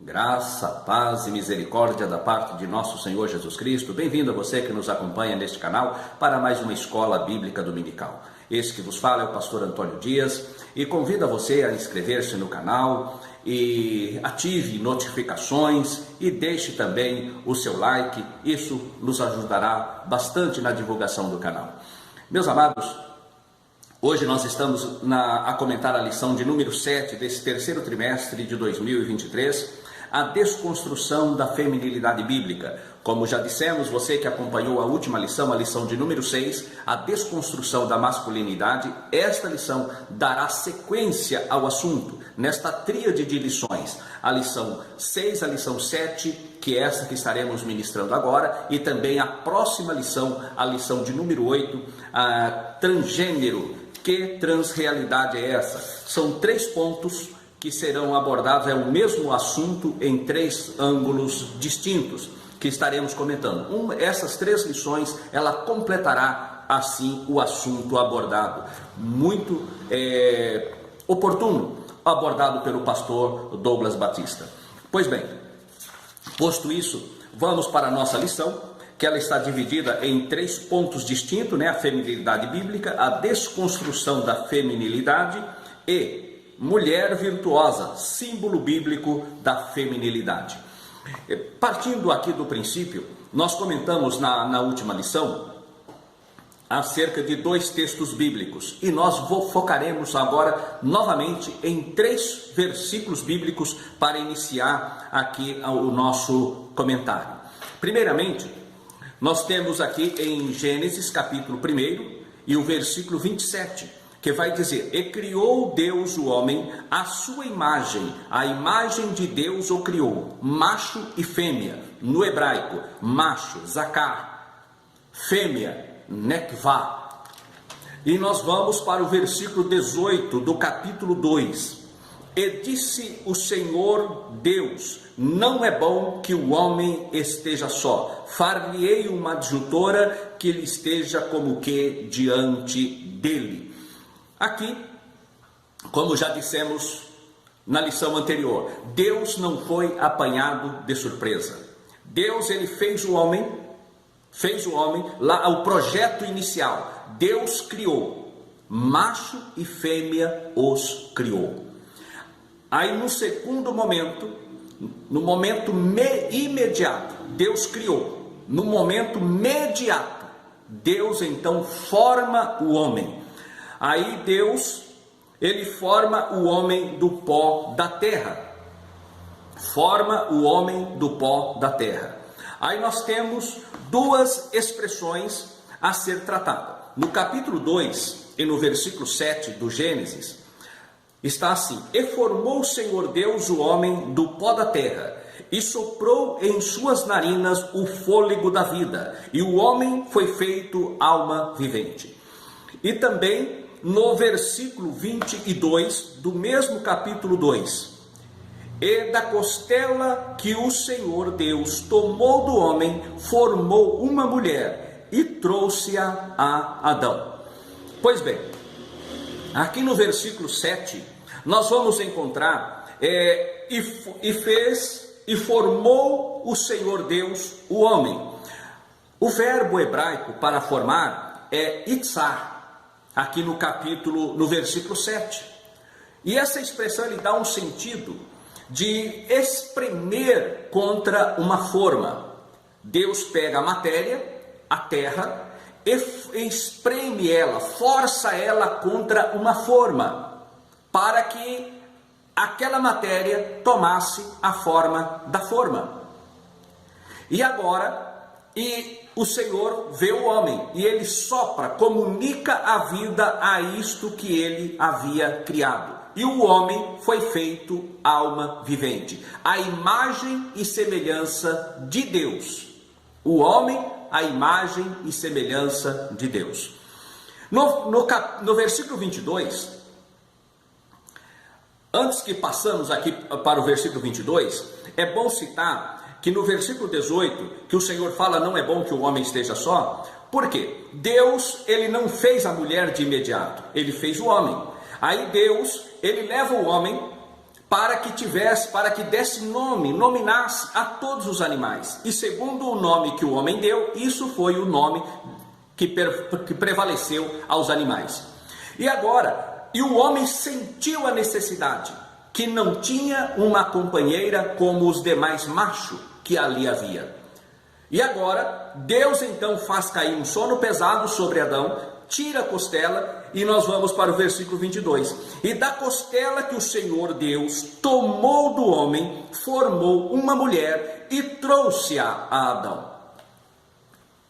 Graça, paz e misericórdia da parte de nosso Senhor Jesus Cristo. Bem-vindo a você que nos acompanha neste canal para mais uma Escola Bíblica Dominical. Esse que vos fala é o pastor Antônio Dias e convido a você a inscrever-se no canal e ative notificações e deixe também o seu like. Isso nos ajudará bastante na divulgação do canal. Meus amados, hoje nós estamos a comentar a lição de número 7 desse terceiro trimestre de 2023, a desconstrução da feminilidade bíblica. Como já dissemos, você que acompanhou a última lição, a lição de número 6, a desconstrução da masculinidade, esta lição dará sequência ao assunto, nesta tríade de lições. A lição 6, a lição 7, que é essa que estaremos ministrando agora, e também a próxima lição, a lição de número 8, a transgênero. Que transrealidade é essa? São 3 pontos que serão abordados, é o mesmo assunto em 3 ângulos distintos que estaremos comentando. Essas 3 lições, ela completará assim o assunto abordado. Muito oportuno, abordado pelo pastor Douglas Batista. Pois bem, posto isso, vamos para a nossa lição, que ela está dividida em 3 pontos distintos, a feminilidade bíblica, a desconstrução da feminilidade e mulher virtuosa, símbolo bíblico da feminilidade. Partindo aqui do princípio, nós comentamos na última lição acerca de 2 textos bíblicos e nós focaremos agora novamente em 3 versículos bíblicos para iniciar aqui o nosso comentário. Primeiramente, nós temos aqui em Gênesis capítulo 1 e o versículo 27, que vai dizer: E criou Deus o homem à sua imagem, a imagem de Deus o criou, macho e fêmea, no hebraico, macho, zakar, fêmea, nekvá. E nós vamos para o versículo 18 do capítulo 2. E disse o Senhor Deus: não é bom que o homem esteja só. Far-lhe-ei uma adjutora que ele esteja como que diante dele. Aqui, como já dissemos na lição anterior, Deus não foi apanhado de surpresa. Deus, ele fez o homem lá, o projeto inicial. Deus criou, macho e fêmea os criou. Aí no segundo momento, no momento imediato, Deus criou. No momento imediato, Deus então forma o homem. Aí Deus, ele forma o homem do pó da terra. Forma o homem do pó da terra. Aí nós temos 2 expressões a ser tratadas. No capítulo 2 e no versículo 7 do Gênesis, está assim: E formou o Senhor Deus o homem do pó da terra, e soprou em suas narinas o fôlego da vida, e o homem foi feito alma vivente. E também no versículo 22 do mesmo capítulo 2: E da costela que o Senhor Deus tomou do homem, formou uma mulher, e trouxe-a a Adão. Pois bem, aqui no versículo 7, nós vamos encontrar e formou o Senhor Deus o homem. O verbo hebraico para formar é itzar, aqui no versículo 7. E essa expressão ele dá um sentido de espremer contra uma forma. Deus pega a matéria, a terra, e espreme ela, força ela contra uma forma, para que aquela matéria tomasse a forma da forma. E agora, o Senhor vê o homem, e ele sopra, comunica a vida a isto que ele havia criado. E o homem foi feito alma vivente, a imagem e semelhança de Deus. O homem, a imagem e semelhança de Deus. No versículo 22, antes que passamos aqui para o versículo 22, é bom citar que no versículo 18, que o Senhor fala: não é bom que o homem esteja só. Por quê? Deus, ele não fez a mulher de imediato, ele fez o homem. Aí Deus, ele leva o homem para que desse nome, nominasse a todos os animais. E segundo o nome que o homem deu, isso foi o nome que prevaleceu aos animais. E agora, o homem sentiu a necessidade, que não tinha uma companheira como os demais machos que ali havia. E agora, Deus então faz cair um sono pesado sobre Adão, tira a costela, e nós vamos para o versículo 22. E da costela que o Senhor Deus tomou do homem, formou uma mulher e trouxe-a a Adão.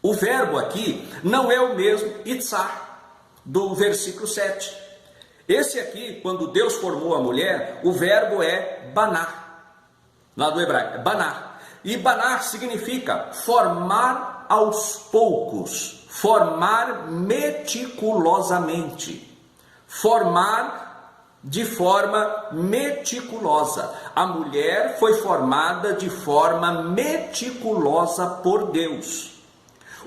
O verbo aqui não é o mesmo itzar do versículo 7. Esse aqui, quando Deus formou a mulher, o verbo é banar, lá do hebraico, banar. E banar significa formar aos poucos, formar meticulosamente, formar de forma meticulosa. A mulher foi formada de forma meticulosa por Deus.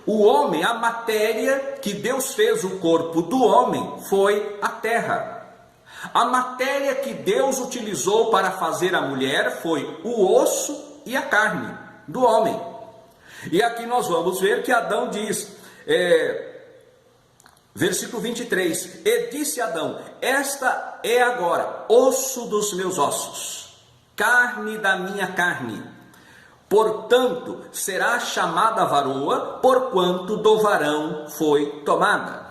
O homem, a matéria que Deus fez o corpo do homem foi a terra. A matéria que Deus utilizou para fazer a mulher foi o osso e a carne do homem. E aqui nós vamos ver que Adão diz, versículo 23, e disse Adão, esta é agora osso dos meus ossos, carne da minha carne, portanto será chamada varoa, porquanto do varão foi tomada.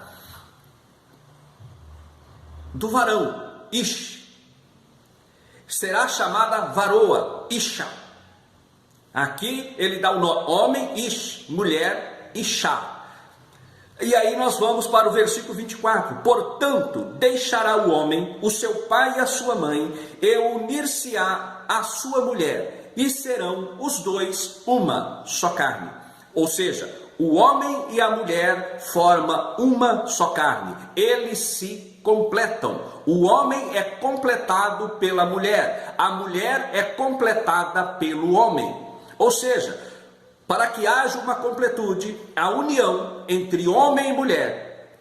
Do varão, Ish, será chamada varoa, Isha. Aqui ele dá o nome, homem, Ish, mulher, Isha. E aí nós vamos para o versículo 24. Portanto, deixará o homem o seu pai e a sua mãe, e unir-se-á à sua mulher, e serão os dois uma só carne. Ou seja, o homem e a mulher formam uma só carne. Eles se completam. O homem é completado pela mulher. A mulher é completada pelo homem. Ou seja, para que haja uma completude, a união entre homem e mulher,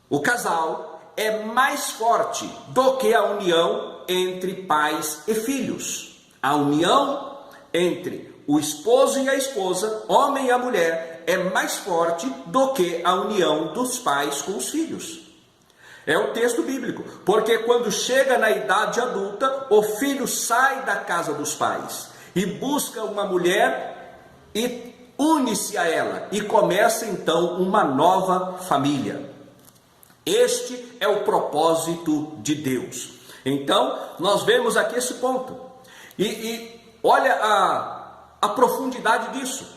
o casal, é mais forte do que a união entre pais e filhos. A união entre o esposo e a esposa, homem e a mulher, é mais forte do que a união dos pais com os filhos. É o texto bíblico, porque quando chega na idade adulta, o filho sai da casa dos pais e busca uma mulher e une-se a ela, e começa então uma nova família. Este é o propósito de Deus. Então, nós vemos aqui esse ponto. E olha a profundidade disso.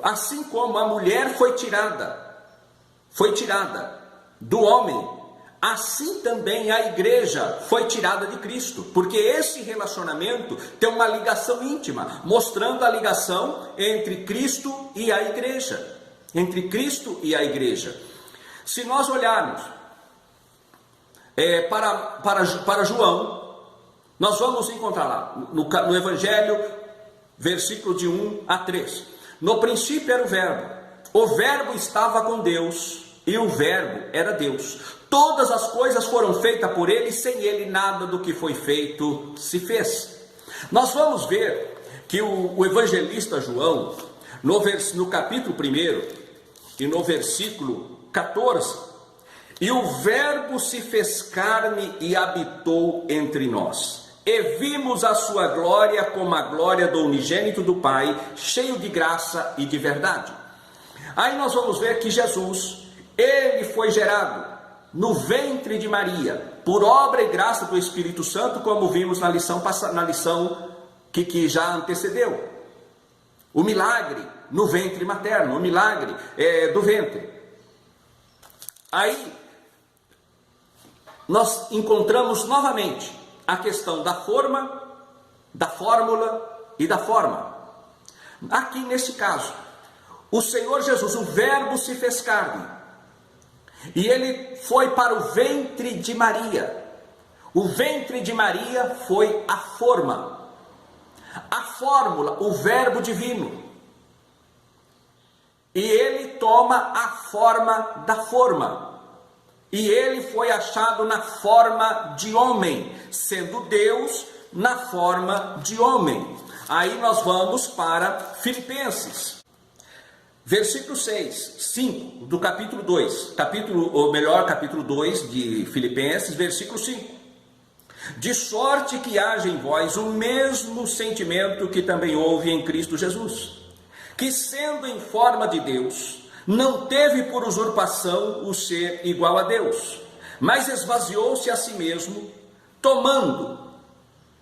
Assim como a mulher foi tirada do homem, assim também a igreja foi tirada de Cristo, porque esse relacionamento tem uma ligação íntima, mostrando a ligação entre Cristo e a igreja. Entre Cristo e a igreja. Se nós olharmos para João, nós vamos encontrar lá no Evangelho, versículo de 1 a 3. No princípio era o verbo estava com Deus, e o verbo era Deus. Todas as coisas foram feitas por ele, sem ele nada do que foi feito se fez. Nós vamos ver que o evangelista João, no capítulo 1 e no versículo 14, e o verbo se fez carne e habitou entre nós, e vimos a sua glória como a glória do unigênito do Pai, cheio de graça e de verdade. Aí nós vamos ver que Jesus, ele foi gerado no ventre de Maria, por obra e graça do Espírito Santo, como vimos na lição que já antecedeu. O milagre no ventre materno, o milagre do ventre. Aí nós encontramos novamente a questão da forma, da fórmula e da forma. Aqui nesse caso, o Senhor Jesus, o verbo se fez carne, e ele foi para o ventre de Maria. O ventre de Maria foi a forma, a fórmula, o verbo divino. E ele toma a forma da forma. E ele foi achado na forma de homem, sendo Deus na forma de homem. Aí nós vamos para Filipenses. Versículo 5 do capítulo 2, capítulo 2 de Filipenses, versículo 5. De sorte que haja em vós o mesmo sentimento que também houve em Cristo Jesus, que sendo em forma de Deus, não teve por usurpação o ser igual a Deus, mas esvaziou-se a si mesmo, tomando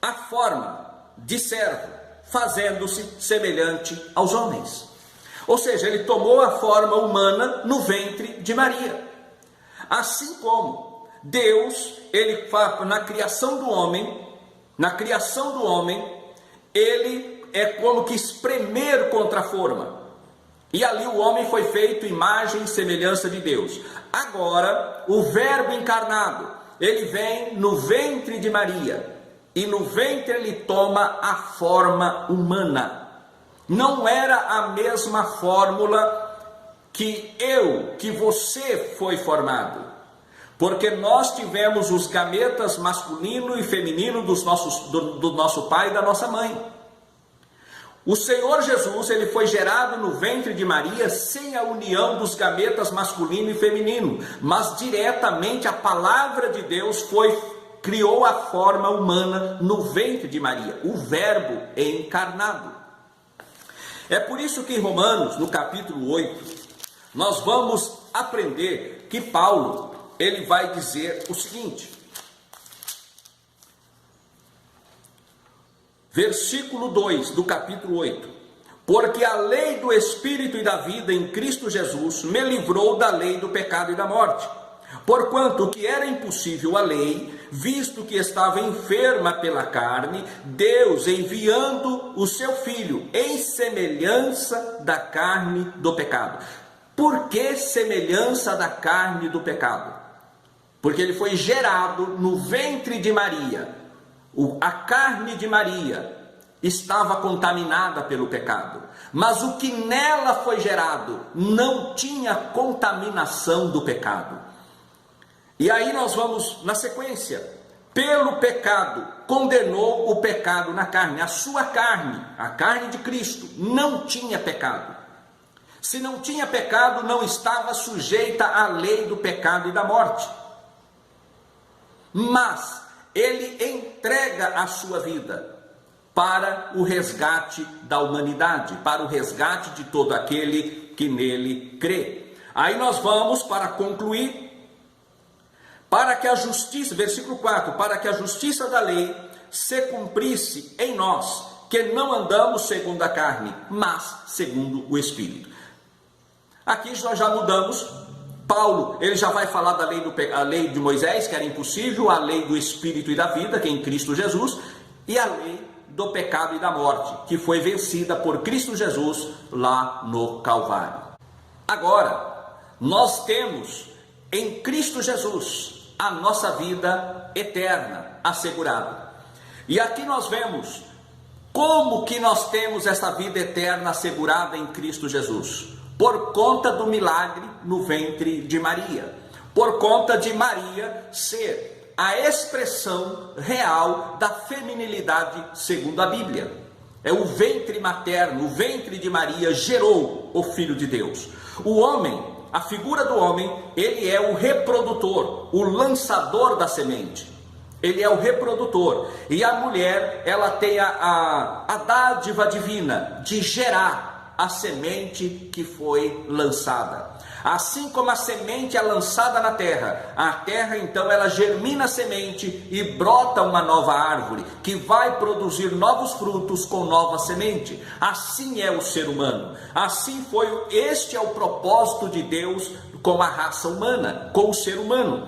a forma de servo, fazendo-se semelhante aos homens. Ou seja, ele tomou a forma humana no ventre de Maria. Assim como Deus, ele na criação do homem, ele é como que espremer contra a forma. E ali o homem foi feito imagem e semelhança de Deus. Agora, o Verbo encarnado, ele vem no ventre de Maria. E no ventre ele toma a forma humana. Não era a mesma fórmula que você foi formado. Porque nós tivemos os gametas masculino e feminino do nosso pai e da nossa mãe. O Senhor Jesus, ele foi gerado no ventre de Maria sem a união dos gametas masculino e feminino. Mas diretamente a palavra de Deus criou a forma humana no ventre de Maria. O Verbo encarnado. É por isso que em Romanos, no capítulo 8, nós vamos aprender que Paulo, ele vai dizer o seguinte. Versículo 2 do capítulo 8. Porque a lei do Espírito e da vida em Cristo Jesus me livrou da lei do pecado e da morte. Porquanto o que era impossível à lei, visto que estava enferma pela carne, Deus enviando o seu Filho em semelhança da carne do pecado. Por que semelhança da carne do pecado? Porque ele foi gerado no ventre de Maria. A carne de Maria estava contaminada pelo pecado. Mas o que nela foi gerado não tinha contaminação do pecado. E aí nós vamos na sequência. Pelo pecado, condenou o pecado na carne. A sua carne, a carne de Cristo, não tinha pecado. Se não tinha pecado, não estava sujeita à lei do pecado e da morte. Mas ele entrega a sua vida para o resgate da humanidade, para o resgate de todo aquele que nele crê. Aí nós vamos para concluir. Para que a justiça, versículo 4, para que a justiça da lei se cumprisse em nós, que não andamos segundo a carne, mas segundo o Espírito. Aqui nós já mudamos. Paulo, ele já vai falar da lei de Moisés, que era impossível, a lei do Espírito e da vida, que é em Cristo Jesus, e a lei do pecado e da morte, que foi vencida por Cristo Jesus lá no Calvário. Agora, nós temos em Cristo Jesus a nossa vida eterna assegurada. E aqui nós vemos como que nós temos essa vida eterna assegurada em Cristo Jesus. Por conta do milagre no ventre de Maria. Por conta de Maria ser a expressão real da feminilidade segundo a Bíblia. É o ventre materno, o ventre de Maria gerou o Filho de Deus. O homem, a figura do homem, ele é o reprodutor, o lançador da semente. Ele é o reprodutor. E a mulher, ela tem a dádiva divina de gerar a semente que foi lançada. Assim como a semente é lançada na terra, a terra então ela germina a semente e brota uma nova árvore, que vai produzir novos frutos com nova semente. Assim é o ser humano. Este é o propósito de Deus com a raça humana, com o ser humano.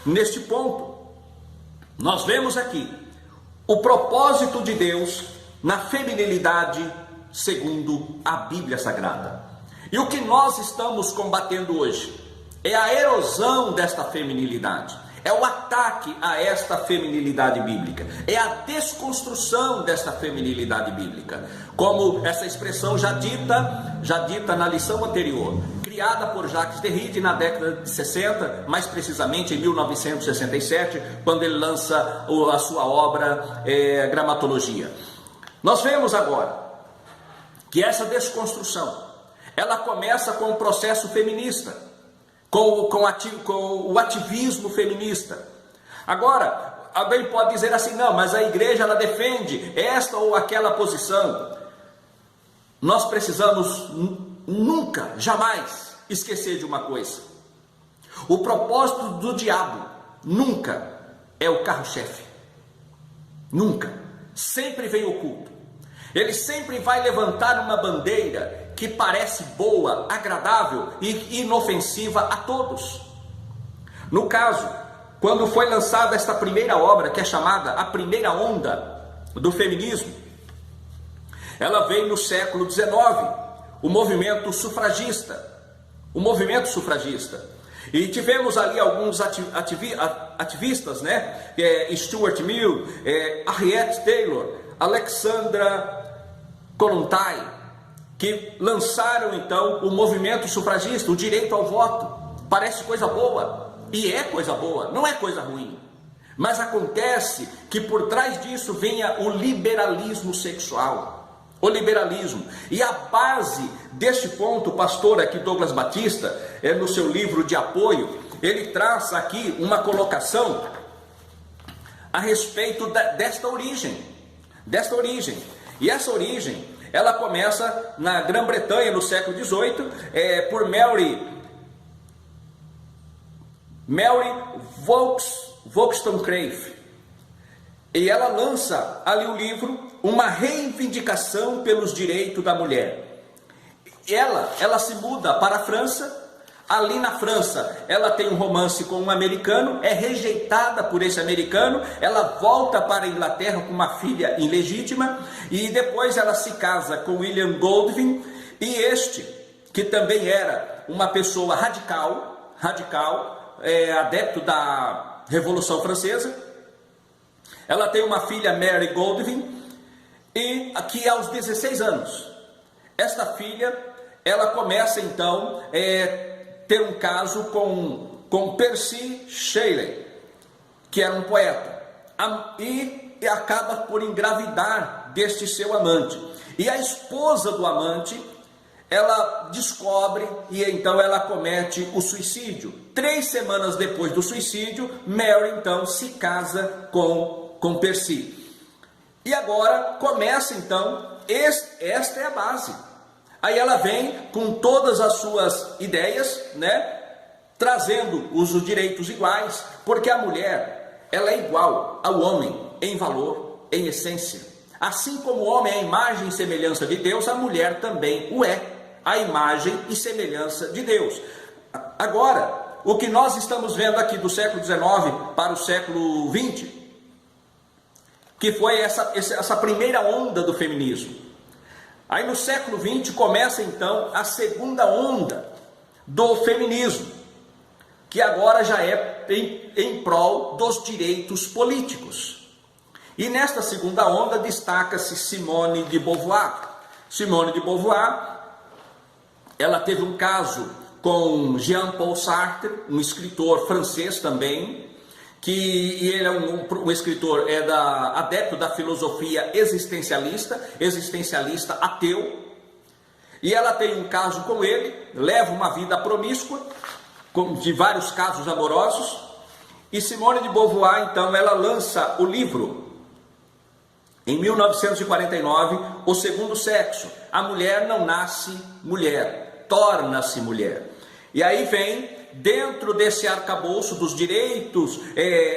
Neste ponto, nós vemos aqui o propósito de Deus na feminilidade segundo a Bíblia Sagrada. E o que nós estamos combatendo hoje é a erosão desta feminilidade, é o ataque a esta feminilidade bíblica, é a desconstrução desta feminilidade bíblica. Como essa expressão já dita na lição anterior, criada por Jacques Derrida na década de 60, mais precisamente em 1967, quando ele lança a sua obra Gramatologia. Nós vemos agora que essa desconstrução, ela começa com o processo feminista, com o ativismo feminista. Agora, alguém pode dizer assim, não, mas a igreja ela defende esta ou aquela posição. Nós precisamos nunca, jamais esquecer de uma coisa. O propósito do diabo nunca é o carro-chefe. Nunca. Sempre vem oculto. Ele sempre vai levantar uma bandeira que parece boa, agradável e inofensiva a todos. No caso, quando foi lançada esta primeira obra, que é chamada A Primeira Onda do Feminismo, ela veio no século XIX, o movimento sufragista. E tivemos ali alguns ativistas, né? Stuart Mill, Harriet Taylor, Alexandra Kollontai, que lançaram então o movimento sufragista, o direito ao voto. Parece coisa boa, e é coisa boa, não é coisa ruim. Mas acontece que por trás disso venha o liberalismo sexual. O liberalismo. E a base deste ponto, o pastor aqui Douglas Batista, no seu livro de apoio, ele traz aqui uma colocação a respeito desta origem. E essa origem, ela começa na Grã-Bretanha, no século XVIII, por Mary Wollstonecraft. E ela lança ali o livro Uma Reivindicação pelos Direitos da Mulher. Ela se muda para a França. Ali na França, ela tem um romance com um americano, é rejeitada por esse americano, ela volta para a Inglaterra com uma filha ilegítima, e depois ela se casa com William Godwin, e este, que também era uma pessoa radical, adepto da Revolução Francesa. Ela tem uma filha, Mary Godwin, e aqui aos 16 anos, esta filha, ela começa então ter um caso com Percy Shelley, que era um poeta, e acaba por engravidar deste seu amante. E a esposa do amante, ela descobre e então ela comete o suicídio. 3 semanas depois do suicídio, Mary então se casa com Percy. E agora começa então, esta é a base. Aí ela vem com todas as suas ideias, né, trazendo os direitos iguais, porque a mulher, ela é igual ao homem em valor, em essência. Assim como o homem é a imagem e semelhança de Deus, a mulher também o é, a imagem e semelhança de Deus. Agora, o que nós estamos vendo aqui do século XIX para o século XX, que foi essa primeira onda do feminismo. Aí no século XX começa então a segunda onda do feminismo, que agora já é em prol dos direitos políticos. E nesta segunda onda destaca-se Simone de Beauvoir. Simone de Beauvoir, ela teve um caso com Jean-Paul Sartre, um escritor francês também, que ele é um escritor adepto da filosofia existencialista ateu, e ela tem um caso com ele, leva uma vida promíscua, de vários casos amorosos, e Simone de Beauvoir, então, ela lança o livro, em 1949, O Segundo Sexo, a mulher não nasce mulher, torna-se mulher. E aí vem, dentro desse arcabouço dos direitos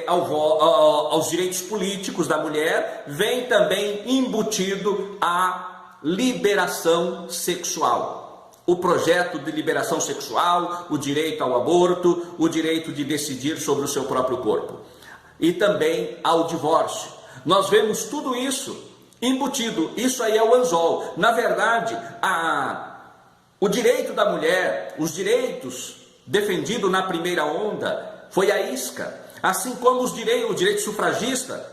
aos direitos políticos da mulher, vem também embutido a liberação sexual. O projeto de liberação sexual, o direito ao aborto, o direito de decidir sobre o seu próprio corpo. E também ao divórcio. Nós vemos tudo isso embutido. Isso aí é o anzol. Na verdade, o direito da mulher, os direitos defendido na primeira onda, foi a isca. Assim como o direito sufragista,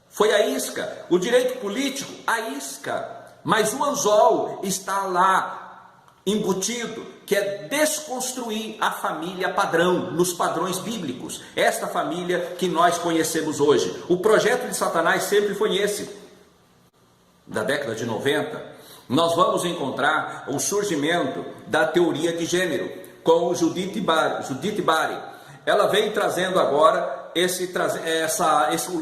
foi a isca. O direito político, a isca. Mas o anzol está lá, embutido, que é desconstruir a família padrão, nos padrões bíblicos, esta família que nós conhecemos hoje. O projeto de Satanás sempre foi esse. Da década de 90, nós vamos encontrar o surgimento da teoria de gênero, com Judith Bari. Ela vem trazendo agora esse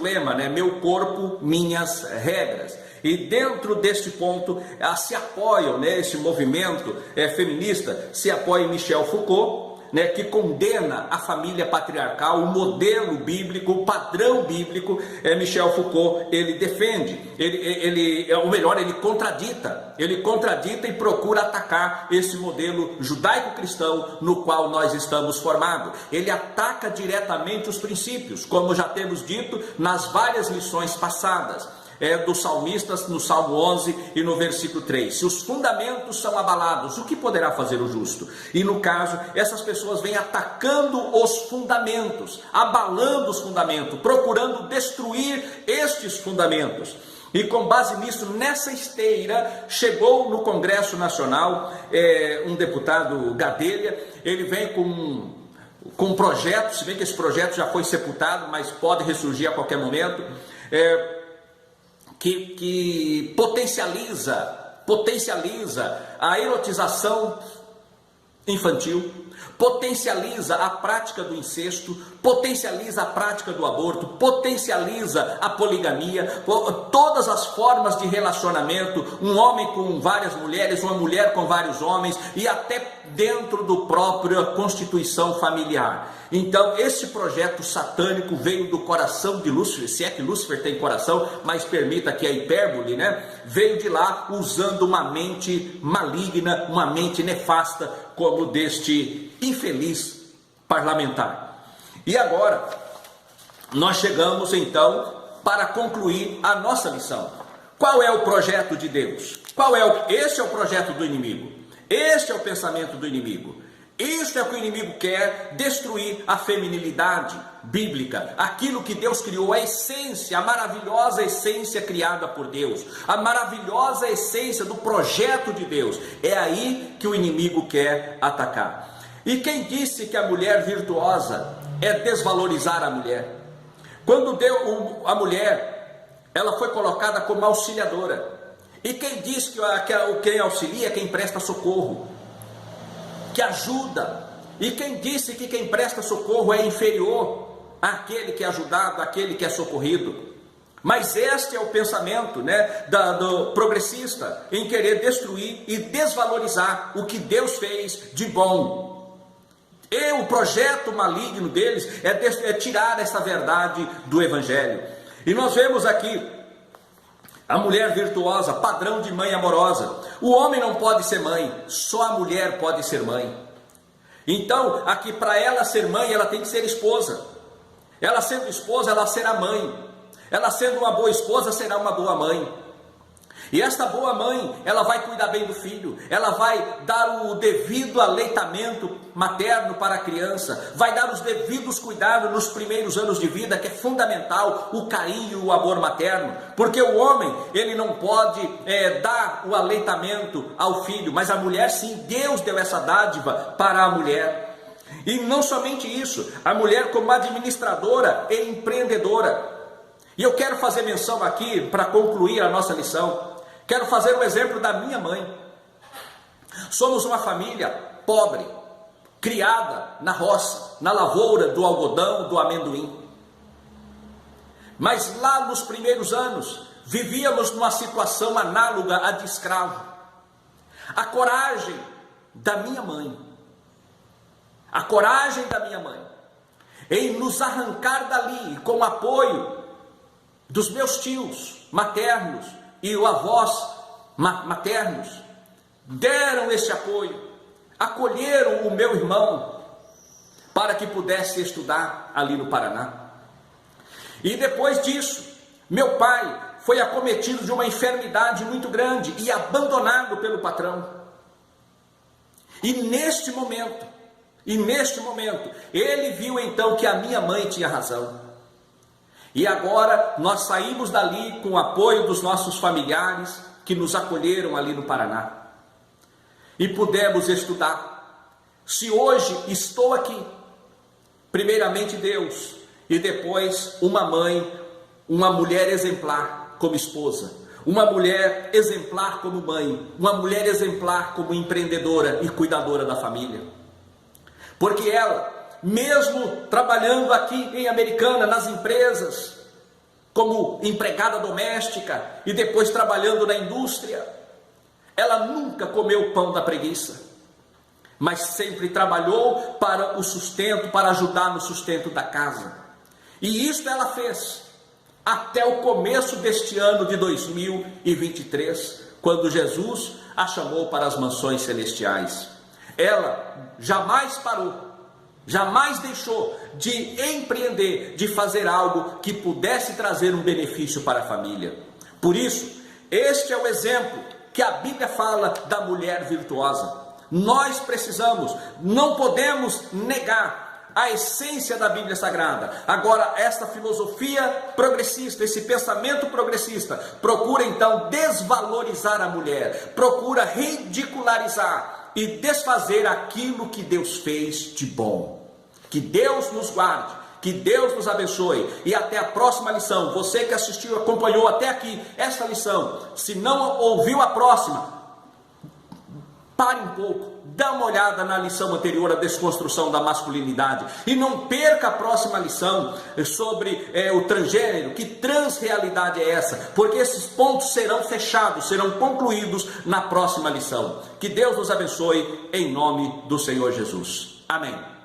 lema, né? Meu corpo, minhas regras. E dentro deste ponto se apoiam, né, esse movimento feminista, se apoia em Michel Foucault, né, que condena a família patriarcal, o modelo bíblico, o padrão bíblico. Michel Foucault, ele defende, ou melhor, ele contradita e procura atacar esse modelo judaico-cristão no qual nós estamos formados. Ele ataca diretamente os princípios, como já temos dito nas várias lições passadas. Dos salmistas no Salmo 11 e no versículo 3. Se os fundamentos são abalados, o que poderá fazer o justo? E no caso, essas pessoas vêm atacando os fundamentos, abalando os fundamentos, procurando destruir estes fundamentos. E com base nisso, nessa esteira, chegou no Congresso Nacional um deputado Gadelha. Ele vem com um projeto, se bem que esse projeto já foi sepultado, mas pode ressurgir a qualquer momento, que potencializa a erotização infantil, potencializa a prática do incesto, potencializa a prática do aborto, potencializa a poligamia, todas as formas de relacionamento, um homem com várias mulheres, uma mulher com vários homens, e até dentro do própria constituição familiar. Então esse projeto satânico veio do coração de Lúcifer, se é que Lúcifer tem coração, mas permita que a hipérbole, né? Veio de lá usando uma mente maligna, uma mente nefasta, como deste infeliz parlamentar. E agora, nós chegamos então para concluir a nossa lição. Qual é o projeto de Deus? Este é o projeto do inimigo. Este é o pensamento do inimigo. Isto é o que o inimigo quer: destruir a feminilidade bíblica, aquilo que Deus criou, a essência, a maravilhosa essência criada por Deus, a maravilhosa essência do projeto de Deus. É aí que o inimigo quer atacar. E quem disse que a mulher virtuosa é desvalorizar a mulher? Quando a mulher, ela foi colocada como auxiliadora. E quem diz que quem auxilia é quem presta socorro, que ajuda? E quem disse que quem presta socorro é inferior àquele que é ajudado, àquele que é socorrido? Mas este é o pensamento, né, do progressista, em querer destruir e desvalorizar o que Deus fez de bom. E o projeto maligno deles é tirar essa verdade do Evangelho. E nós vemos aqui a mulher virtuosa, padrão de mãe amorosa. O homem não pode ser mãe, só a mulher pode ser mãe. Então, aqui para ela ser mãe, ela tem que ser esposa. Ela sendo esposa, ela será mãe. Ela sendo uma boa esposa, será uma boa mãe. E esta boa mãe, ela vai cuidar bem do filho, ela vai dar o devido aleitamento materno para a criança, vai dar os devidos cuidados nos primeiros anos de vida, que é fundamental, o carinho e o amor materno, porque o homem, ele não pode dar o aleitamento ao filho, mas a mulher sim. Deus deu essa dádiva para a mulher. E não somente isso, a mulher como administradora e empreendedora. E eu quero fazer menção aqui, para concluir a nossa lição, quero fazer um exemplo da minha mãe. Somos uma família pobre, criada na roça, na lavoura do algodão, do amendoim. Mas lá nos primeiros anos, vivíamos numa situação análoga à de escravo. A coragem da minha mãe, em nos arrancar dali, com o apoio dos meus tios maternos e os avós maternos, deram esse apoio, acolheram o meu irmão para que pudesse estudar ali no Paraná. E depois disso, meu pai foi acometido de uma enfermidade muito grande e abandonado pelo patrão. E neste momento, ele viu então que a minha mãe tinha razão. E agora nós saímos dali com o apoio dos nossos familiares que nos acolheram ali no Paraná. e pudemos estudar. Se hoje estou aqui, primeiramente Deus, e depois uma mãe, uma mulher exemplar como esposa, uma mulher exemplar como mãe, uma mulher exemplar como empreendedora e cuidadora da família. Porque ela, mesmo trabalhando aqui em Americana, nas empresas, como empregada doméstica e depois trabalhando na indústria, ela nunca comeu pão da preguiça, mas sempre trabalhou para o sustento, para ajudar no sustento da casa. E isso ela fez até o começo deste ano de 2023, quando Jesus a chamou para as mansões celestiais. Ela jamais parou, jamais deixou de empreender, de fazer algo que pudesse trazer um benefício para a família. Por isso, este é o exemplo que a Bíblia fala da mulher virtuosa. Nós precisamos, não podemos negar a essência da Bíblia Sagrada. Agora, esta filosofia progressista, esse pensamento progressista, procura então desvalorizar a mulher, procura ridicularizar e desfazer aquilo que Deus fez de bom. Que Deus nos guarde, que Deus nos abençoe, e até a próxima lição. Você que assistiu, acompanhou até aqui esta lição, se não ouviu a próxima, pare um pouco, dá uma olhada na lição anterior, a desconstrução da masculinidade, e não perca a próxima lição sobre o transgênero. Que transrealidade é essa? Porque esses pontos serão fechados, serão concluídos na próxima lição. Que Deus nos abençoe em nome do Senhor Jesus. Amém.